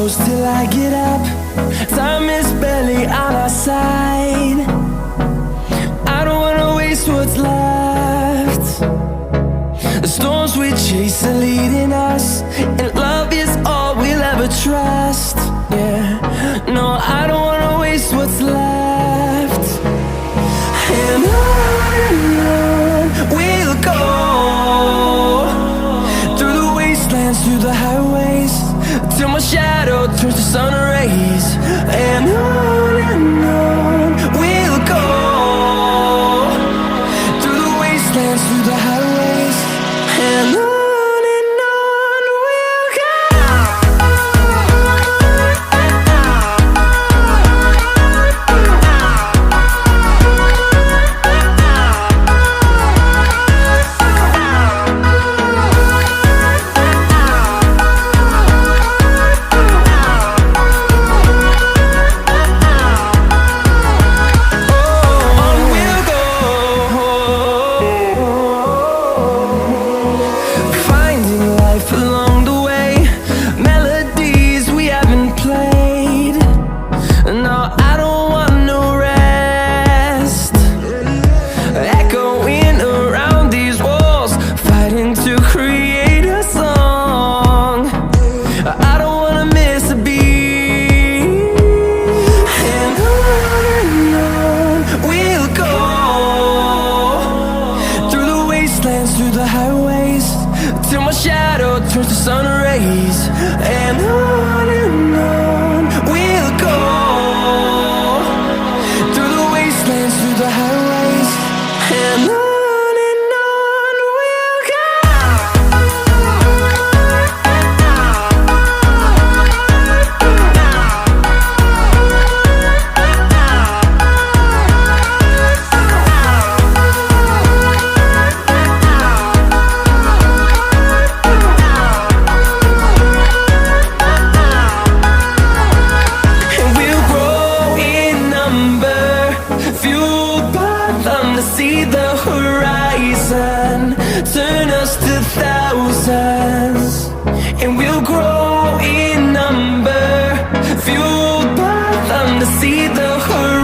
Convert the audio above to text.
close till I get up. Time is barely on our side. I don't wanna waste what's left. The storms we chase are leading us, and love is all we'll ever trust. Yeah, no, I don't wanna waste what's left. And on we'll go, through the wastelands, through the highways, till my shadow turns to sun rays. And on we'll go, through the wastelands, through the highways, and on we'll go. Through the highways, till my shadow turns to sun rays. And on we'll go, through the wastelands, through the highways, and on we'll go. See the horizon turn us to thousands, and we'll grow in number, fueled by them to see the horizon.